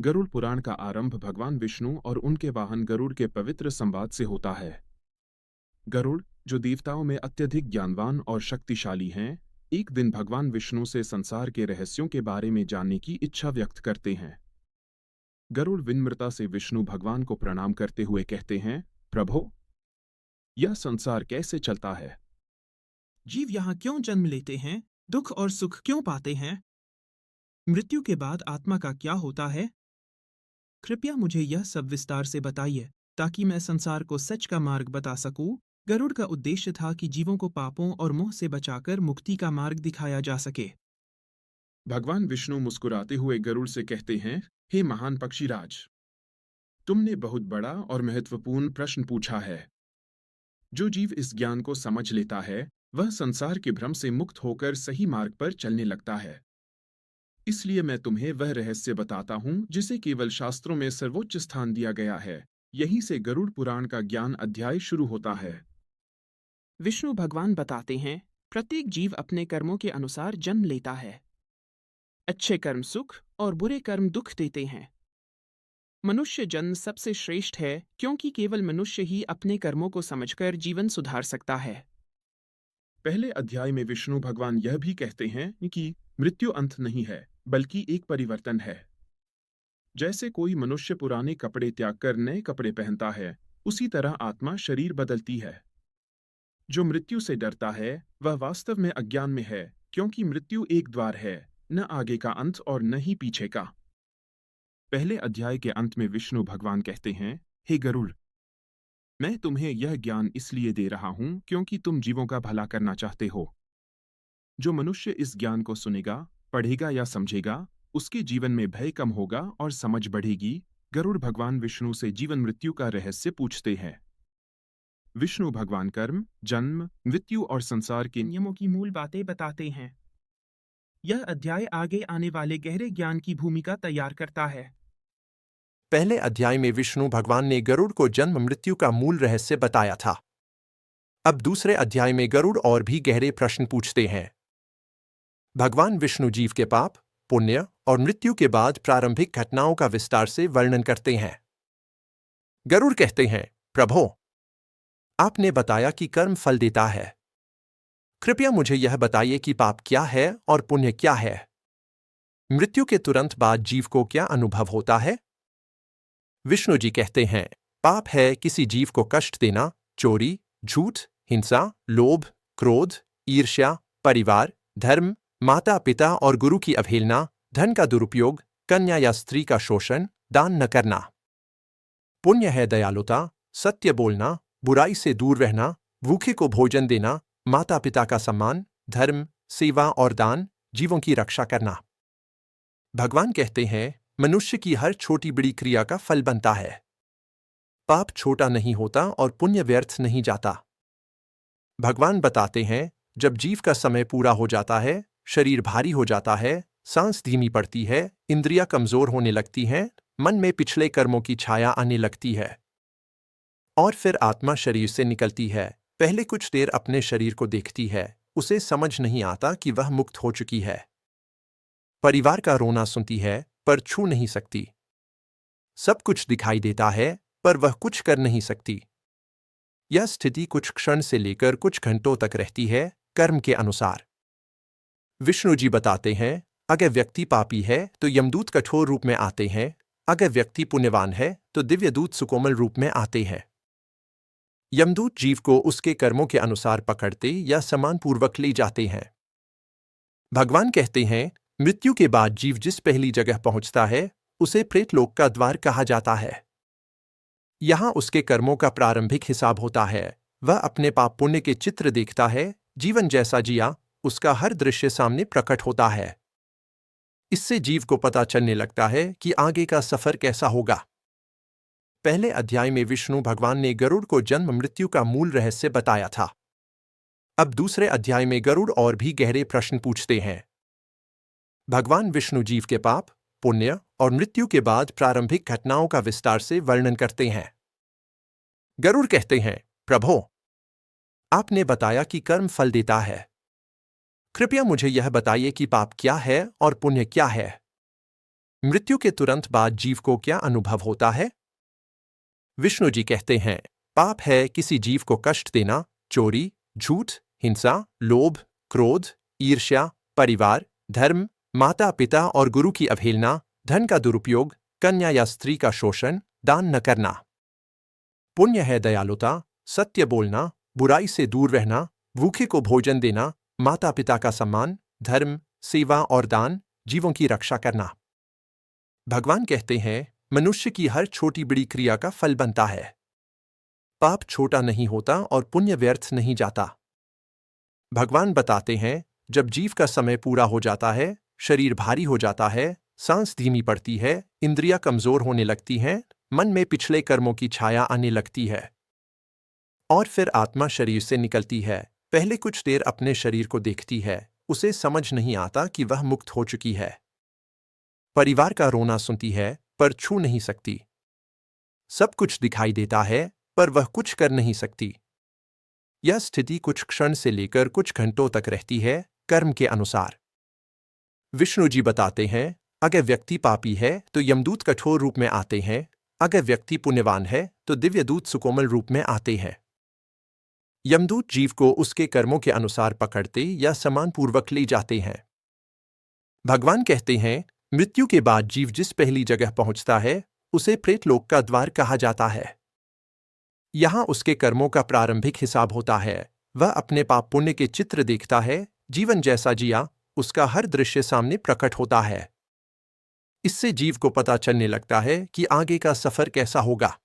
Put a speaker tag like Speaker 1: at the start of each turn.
Speaker 1: गरुड़ पुराण का आरंभ भगवान विष्णु और उनके वाहन गरुड़ के पवित्र संवाद से होता है। गरुड़, जो देवताओं में अत्यधिक ज्ञानवान और शक्तिशाली हैं, एक दिन भगवान विष्णु से संसार के रहस्यों के बारे में जानने की इच्छा व्यक्त करते हैं। गरुड़ विनम्रता से विष्णु भगवान को प्रणाम करते हुए कहते हैं, प्रभो, यह संसार कैसे चलता है?
Speaker 2: जीव यहाँ क्यों जन्म लेते हैं? दुख और सुख क्यों पाते हैं? मृत्यु के बाद आत्मा का क्या होता है? कृपया मुझे यह सब विस्तार से बताइए, ताकि मैं संसार को सच का मार्ग बता सकूं। गरुड़ का उद्देश्य था कि जीवों को पापों और मोह से बचाकर मुक्ति का मार्ग दिखाया जा सके।
Speaker 1: भगवान विष्णु मुस्कुराते हुए गरुड़ से कहते हैं, हे महान पक्षीराज, तुमने बहुत बड़ा और महत्वपूर्ण प्रश्न पूछा है। जो जीव इस ज्ञान को समझ लेता है, वह संसार के भ्रम से मुक्त होकर सही मार्ग पर चलने लगता है। इसलिए मैं तुम्हें वह रहस्य बताता हूं जिसे केवल शास्त्रों में सर्वोच्च स्थान दिया गया है। यहीं से गरुड़ पुराण का ज्ञान अध्याय शुरू होता है।
Speaker 2: विष्णु भगवान बताते हैं, प्रत्येक जीव अपने कर्मों के अनुसार जन्म लेता है। अच्छे कर्म सुख और बुरे कर्म दुख देते हैं। मनुष्य जन्म सबसे श्रेष्ठ है, क्योंकि केवल मनुष्य ही अपने कर्मों को समझकर जीवन सुधार सकता है।
Speaker 1: पहले अध्याय में विष्णु भगवान यह भी कहते हैं कि मृत्यु अंत नहीं है, बल्कि एक परिवर्तन है। जैसे कोई मनुष्य पुराने कपड़े त्याग कर नए कपड़े पहनता है, उसी तरह आत्मा शरीर बदलती है। जो मृत्यु से डरता है, वह वास्तव में अज्ञान में है, क्योंकि मृत्यु एक द्वार है, न आगे का अंत और न ही पीछे का। पहले अध्याय के अंत में विष्णु भगवान कहते हैं, हे गरुड़, मैं तुम्हें यह ज्ञान इसलिए दे रहा हूं क्योंकि तुम जीवों का भला करना चाहते हो। जो मनुष्य इस ज्ञान को सुनेगा, पढ़ेगा या समझेगा, उसके जीवन में भय कम होगा और समझ बढ़ेगी। गरुड़ भगवान विष्णु से जीवन मृत्यु का रहस्य पूछते हैं। विष्णु भगवान कर्म, जन्म, मृत्यु और संसार के
Speaker 2: नियमों की मूल बातें बताते हैं। यह अध्याय आगे आने वाले गहरे ज्ञान की भूमिका तैयार करता है।
Speaker 3: पहले अध्याय में विष्णु भगवान ने गरुड़ को जन्म मृत्यु का मूल रहस्य बताया था। अब दूसरे अध्याय में गरुड़ और भी गहरे प्रश्न पूछते हैं। भगवान विष्णु जीव के पाप, पुण्य और मृत्यु के बाद प्रारंभिक घटनाओं का विस्तार से वर्णन करते हैं। गरुड़ कहते हैं, प्रभो, आपने बताया कि कर्म फल देता है। कृपया मुझे यह बताइए कि पाप क्या है और पुण्य क्या है। मृत्यु के तुरंत बाद जीव को क्या अनुभव होता है? विष्णु जी कहते हैं, पाप है किसी जीव को कष्ट देना, चोरी, झूठ, हिंसा, लोभ, क्रोध, ईर्ष्या, परिवार, धर्म, माता पिता और गुरु की अवहेलना, धन का दुरुपयोग, कन्या या स्त्री का शोषण, दान न करना। पुण्य है दयालुता, सत्य बोलना, बुराई से दूर रहना, भूखे को भोजन देना, माता पिता का सम्मान, धर्म, सेवा और दान, जीवों की रक्षा करना। भगवान कहते हैं, मनुष्य की हर छोटी बड़ी क्रिया का फल बनता है। पाप छोटा नहीं होता और पुण्य व्यर्थ नहीं जाता। भगवान बताते हैं, जब जीव का समय पूरा हो जाता है, शरीर भारी हो जाता है, सांस धीमी पड़ती है, इंद्रियां कमजोर होने लगती हैं, मन में पिछले कर्मों की छाया आने लगती है और फिर आत्मा शरीर से निकलती है। पहले कुछ देर अपने शरीर को देखती है, उसे समझ नहीं आता कि वह मुक्त हो चुकी है। परिवार का रोना सुनती है, पर छू नहीं सकती। सब कुछ दिखाई देता है, पर वह कुछ कर नहीं सकती। यह स्थिति कुछ क्षण से लेकर कुछ घंटों तक रहती है, कर्म के अनुसार। विष्णु जी बताते हैं, अगर व्यक्ति पापी है तो यमदूत कठोर रूप में आते हैं, अगर व्यक्ति पुण्यवान है तो दिव्यदूत सुकोमल रूप में आते हैं। यमदूत जीव को उसके कर्मों के अनुसार पकड़ते या सम्मानपूर्वक ले जाते हैं। भगवान कहते हैं, मृत्यु के बाद जीव जिस पहली जगह पहुंचता है, उसे प्रेतलोक का द्वार कहा जाता है। यहां उसके कर्मों का प्रारंभिक हिसाब होता है। वह अपने पाप पुण्य के चित्र देखता है, जीवन जैसा जिया, उसका हर दृश्य सामने प्रकट होता है। इससे जीव को पता चलने लगता है कि आगे का सफर कैसा होगा। पहले अध्याय में विष्णु भगवान ने गरुड़ को जन्म मृत्यु का मूल रहस्य बताया था। अब दूसरे अध्याय में गरुड़ और भी गहरे प्रश्न पूछते हैं। भगवान विष्णु जीव के पाप, पुण्य और मृत्यु के बाद प्रारंभिक घटनाओं का विस्तार से वर्णन करते हैं। गरुड़ कहते हैं, प्रभो, आपने बताया कि कर्म फल देता है। कृपया मुझे यह बताइए कि पाप क्या है और पुण्य क्या है। मृत्यु के तुरंत बाद जीव को क्या अनुभव होता है? विष्णु जी कहते हैं, पाप है किसी जीव को कष्ट देना, चोरी, झूठ, हिंसा, लोभ, क्रोध, ईर्ष्या, परिवार, धर्म, माता पिता और गुरु की अवहेलना, धन का दुरुपयोग, कन्या या स्त्री का शोषण, दान न करना। पुण्य है दयालुता, सत्य बोलना, बुराई से दूर रहना, भूखे को भोजन देना, माता पिता का सम्मान, धर्म, सेवा और दान, जीवों की रक्षा करना। भगवान कहते हैं, मनुष्य की हर छोटी बड़ी क्रिया का फल बनता है। पाप छोटा नहीं होता और पुण्य व्यर्थ नहीं जाता। भगवान बताते हैं, जब जीव का समय पूरा हो जाता है, शरीर भारी हो जाता है, सांस धीमी पड़ती है, इंद्रियां कमजोर होने लगती हैं, मन में पिछले कर्मों की छाया आने लगती है और फिर आत्मा शरीर से निकलती है। पहले कुछ देर अपने शरीर को देखती है, उसे समझ नहीं आता कि वह मुक्त हो चुकी है। परिवार का रोना सुनती है पर छू नहीं सकती। सब कुछ दिखाई देता है पर वह कुछ कर नहीं सकती। यह स्थिति कुछ क्षण से लेकर कुछ घंटों तक रहती है, कर्म के अनुसार। विष्णु जी बताते हैं, अगर व्यक्ति पापी है तो यमदूत कठोर रूप में आते हैं, अगर व्यक्ति पुण्यवान है तो दिव्यदूत सुकोमल रूप में आते हैं। यमदूत जीव को उसके कर्मों के अनुसार पकड़ते या सम्मानपूर्वक ले जाते हैं। भगवान कहते हैं, मृत्यु के बाद जीव जिस पहली जगह पहुंचता है उसे प्रेतलोक का द्वार कहा जाता है। यहां उसके कर्मों का प्रारंभिक हिसाब होता है। वह अपने पाप पुण्य के चित्र देखता है, जीवन जैसा जिया उसका हर दृश्य सामने प्रकट होता है। इससे जीव को पता चलने लगता है कि आगे का सफर कैसा होगा।